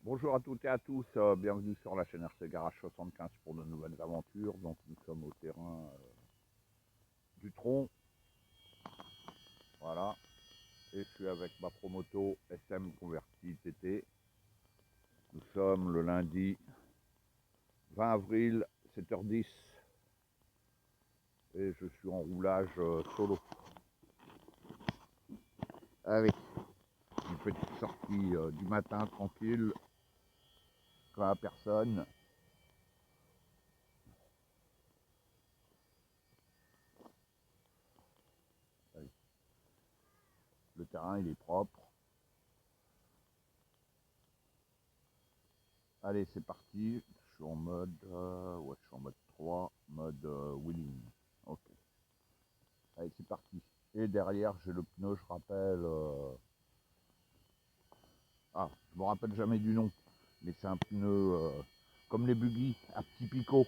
Bonjour à toutes et à tous, bienvenue sur la chaîne RC Garage 75 pour de nouvelles aventures. Donc nous sommes au terrain du Tron, voilà, et je suis avec ma promoto SM convertie TT. Nous sommes le lundi 20 avril, 7h10, et je suis en roulage solo. Allez, une petite sortie du matin tranquille, quand il n'y a personne. Allez. Le terrain il est propre. Allez, c'est parti. Je suis en mode, ouais, je suis en mode 3, mode wheeling. Ok. Allez, c'est parti. Et derrière, j'ai le pneu, je rappelle. Ah, je me rappelle jamais du nom. Mais c'est un pneu comme les buggy, à petit picot.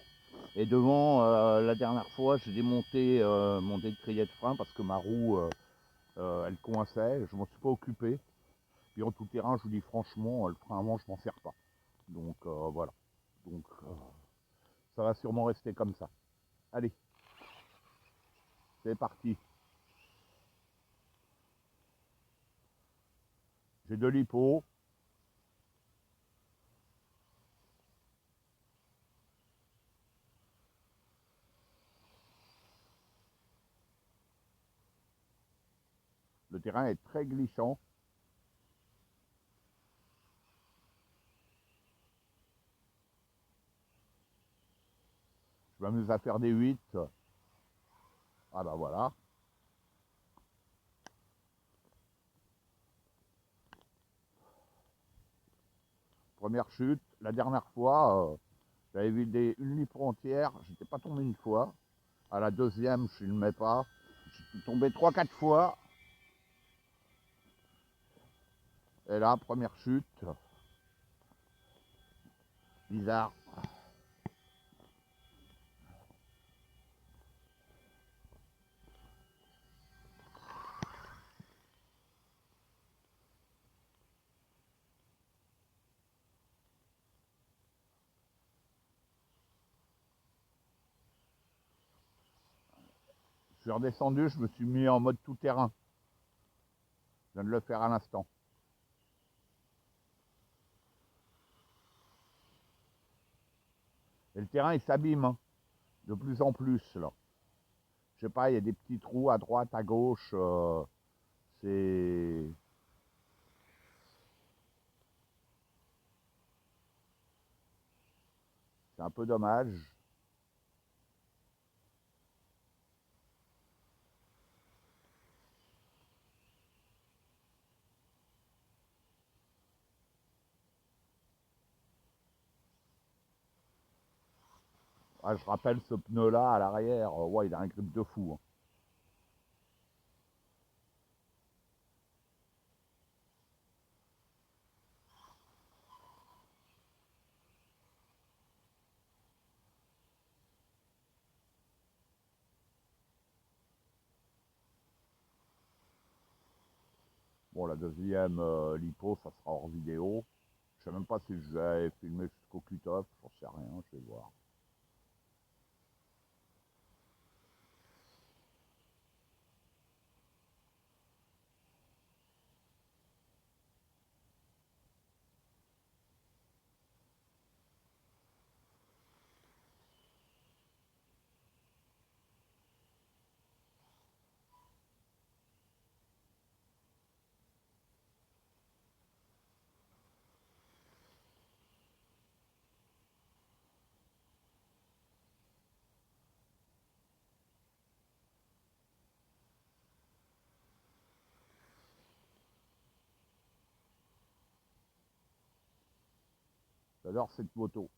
Et devant, la dernière fois, j'ai démonté mon décrier de frein parce que ma roue, elle coinçait. Je m'en suis pas occupé. Puis en tout terrain, je vous dis franchement, le frein avant, je m'en sers pas. Donc voilà. Donc ça va sûrement rester comme ça. Allez, c'est parti. J'ai de l'hypo. Le terrain est très glissant. Je m'amuse à faire des 8. Ah bah voilà. Première chute. La dernière fois, j'avais vidé une litre entière. J'étais pas tombé une fois. À la deuxième, je ne mets pas. Je suis tombé 3-4 fois. Et là, première chute. Bizarre. Je suis redescendu, je me suis mis en mode tout terrain. Je viens de le faire à l'instant. Et le terrain, il s'abîme hein, de plus en plus là. Je sais pas, il y a des petits trous à droite, à gauche. C'est un peu dommage. Ah, je rappelle ce pneu là à l'arrière, ouais, il a un grip de fou hein. Bon, la deuxième lipo, ça sera hors vidéo. Je sais même pas si je vais filmer jusqu'au cut-off, j'en sais rien, je vais voir. J'adore cette moto.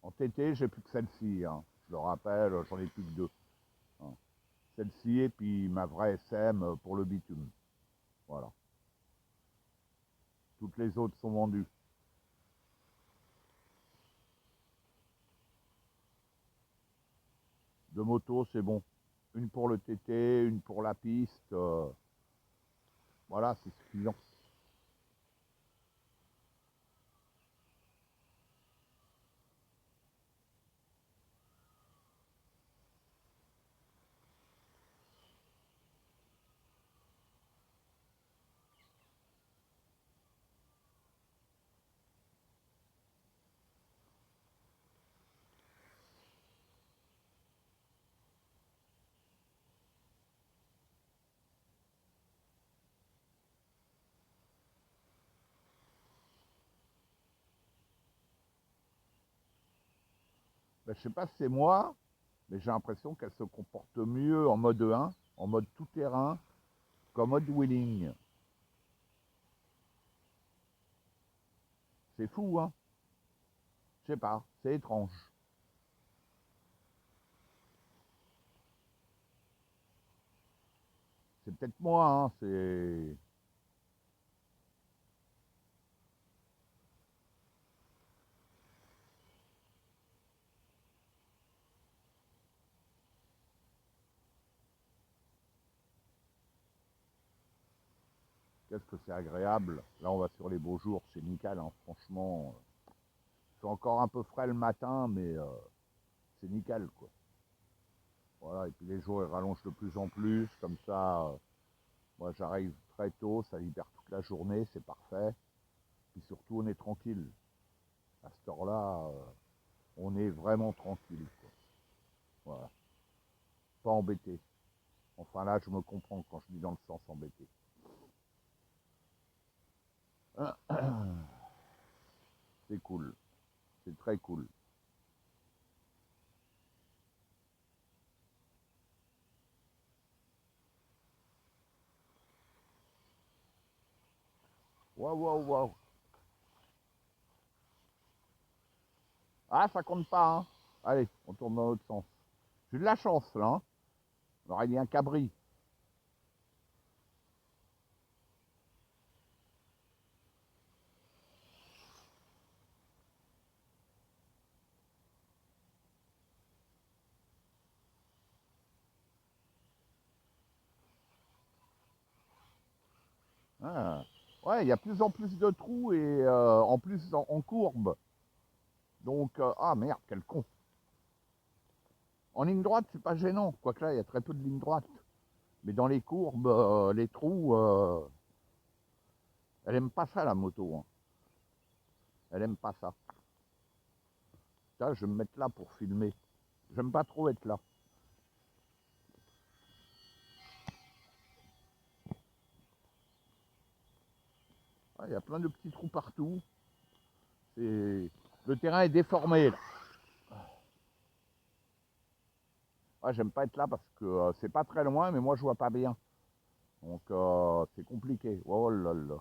En TT, j'ai plus que celle-ci, hein. Je le rappelle, j'en ai plus que deux, hein. Celle-ci et puis ma vraie SM pour le bitume. Voilà. Toutes les autres sont vendues. Deux motos, c'est bon. Une pour le TT, une pour la piste. Voilà, c'est suffisant. Ben, je sais pas si c'est moi, mais j'ai l'impression qu'elle se comporte mieux en mode 1, en mode tout-terrain, qu'en mode wheeling. C'est fou, hein? Je sais pas, c'est étrange. C'est peut-être moi, hein, c'est... Qu'est-ce que c'est agréable. Là, on va sur les beaux jours, c'est nickel, hein, franchement. C'est encore un peu frais le matin, mais c'est nickel, quoi. Voilà, et puis les jours, ils rallongent de plus en plus, comme ça, moi, j'arrive très tôt, ça libère toute la journée, c'est parfait. Puis surtout, on est tranquille. À cette heure-là, on est vraiment tranquille, quoi. Voilà, pas embêté. Enfin là, je me comprends quand je dis dans le sens embêté. C'est cool, c'est très cool. Waouh, waouh, waouh. Ah, ça compte pas, hein. Allez, on tourne dans l'autre sens. J'ai de la chance, là, hein. On aurait dit un cabri. Ah. Ouais, il y a plus en plus de trous et en plus en courbe. Donc, ah merde, quel con. En ligne droite, c'est pas gênant. Quoique là, il y a très peu de lignes droites. Mais dans les courbes, les trous, elle aime pas ça, la moto, hein. Elle aime pas ça. Ça, je vais me mettre là pour filmer. J'aime pas trop être là. Ah, il y a plein de petits trous partout. Le terrain est déformé, là. Ah, j'aime pas être là parce que c'est pas très loin, mais moi, je vois pas bien. Donc, c'est compliqué. Oh là là.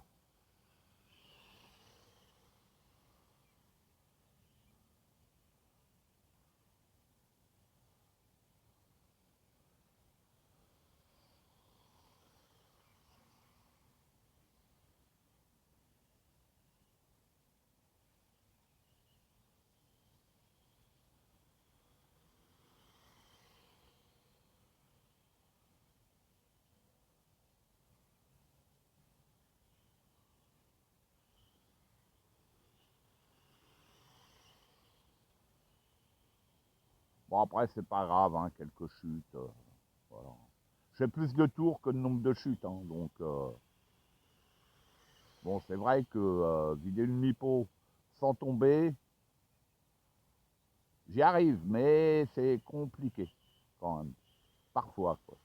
Bon, après, c'est pas grave, hein, quelques chutes. Voilà. Je fais plus de tours que de nombre de chutes, hein, donc bon, c'est vrai que vider une lipo sans tomber, j'y arrive, mais c'est compliqué quand même, parfois, quoi.